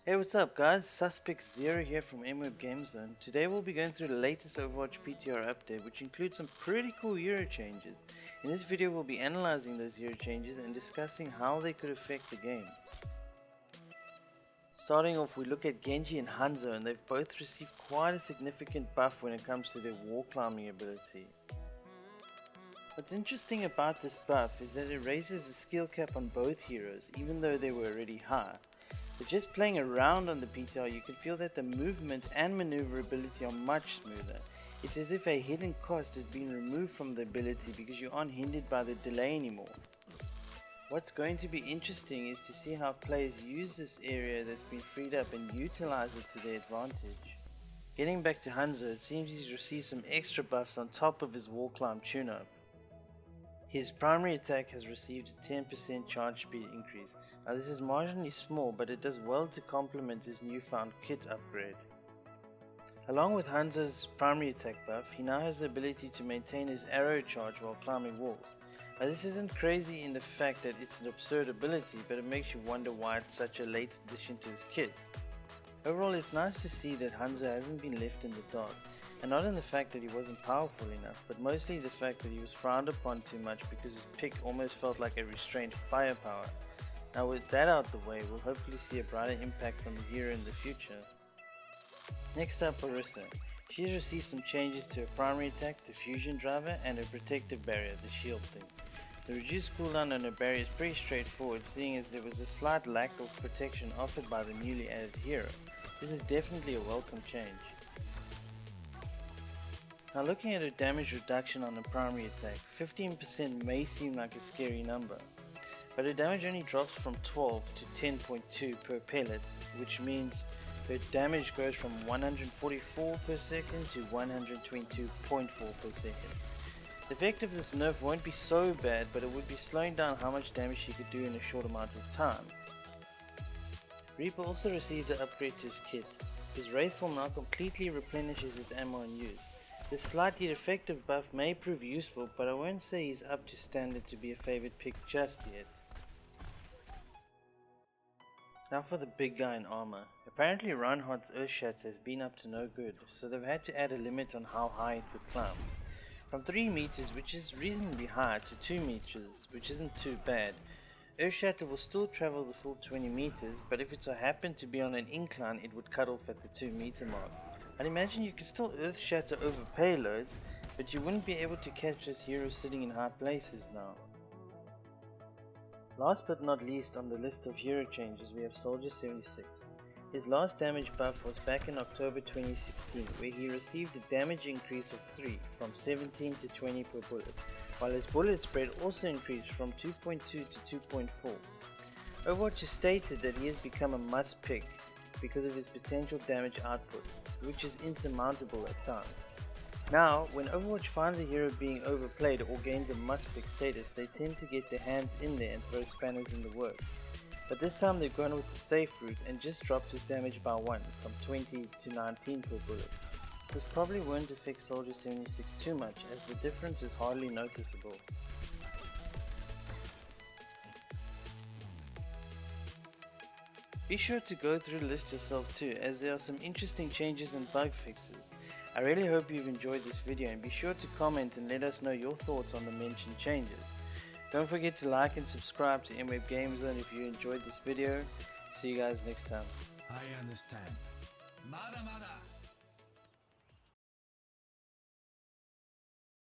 Hey, what's up guys? Suspect Zero here from MWeb Game Zone. Today we'll be going through the latest Overwatch PTR update, which includes some pretty cool hero changes. In this video we'll be analyzing those hero changes and discussing how they could affect the game. Starting off, we look at Genji and Hanzo, and they've both received quite a significant buff when it comes to their wall climbing ability. What's interesting about this buff is that it raises the skill cap on both heroes, even though they were already high. But just playing around on the PTR, you can feel that the movement and maneuverability are much smoother. It's as if a hidden cost has been removed from the ability because you aren't hindered by the delay anymore. What's going to be interesting is to see how players use this area that's been freed up and utilize it to their advantage. Getting back to Hanzo, it seems he's received some extra buffs on top of his wall climb tune-up. His primary attack has received a 10% charge speed increase. Now this is marginally small, but it does well to complement his newfound kit upgrade. Along with Hanzo's primary attack buff, he now has the ability to maintain his arrow charge while climbing walls. Now this isn't crazy in the fact that it's an absurd ability, but it makes you wonder why it's such a late addition to his kit. Overall, it's nice to see that Hanzo hasn't been left in the dark. And not in the fact that he wasn't powerful enough, but mostly the fact that he was frowned upon too much because his pick almost felt like a restrained firepower. Now with that out the way, we'll hopefully see a brighter impact from the hero in the future. Next up, Orisa. She has received some changes to her primary attack, the fusion driver, and her protective barrier, the shield thing. The reduced cooldown on her barrier is pretty straightforward, seeing as there was a slight lack of protection offered by the newly added hero. This is definitely a welcome change. Now looking at her damage reduction on the primary attack, 15% may seem like a scary number, but her damage only drops from 12 to 10.2 per pellet, which means her damage goes from 144 per second to 122.4 per second. The effect of this nerf won't be so bad, but it would be slowing down how much damage she could do in a short amount of time. Reaper also received an upgrade to his kit. His Wraithfall now completely replenishes his ammo and use. This slightly effective buff may prove useful, but I won't say he's up to standard to be a favourite pick just yet. Now for the big guy in armor. Apparently Reinhardt's Earthshatter has been up to no good, so they've had to add a limit on how high it would climb. From 3 meters, which is reasonably high, to 2 meters, which isn't too bad. Earthshatter will still travel the full 20 meters, but if it so happened to be on an incline, it would cut off at the 2 meter mark. I'd imagine you could still Earthshatter over payloads, but you wouldn't be able to catch this hero sitting in high places now. Last but not least on the list of hero changes, we have Soldier 76. His last damage buff was back in October 2016, where he received a damage increase of 3, from 17 to 20 per bullet, while his bullet spread also increased from 2.2 to 2.4. Overwatch has stated that he has become a must pick because of his potential damage output, which is insurmountable at times. Now, when Overwatch finds a hero being overplayed or gains a must-pick status, they tend to get their hands in there and throw spanners in the works. But this time they've gone with the safe route and just dropped his damage by 1, from 20 to 19 per bullet. This probably won't affect Soldier 76 too much, as the difference is hardly noticeable. Be sure to go through the list yourself too, as there are some interesting changes and bug fixes. I really hope you've enjoyed this video, and be sure to comment and let us know your thoughts on the mentioned changes. Don't forget to like and subscribe to MWeb Game Zone if you enjoyed this video. See you guys next time. I understand. Mada mada.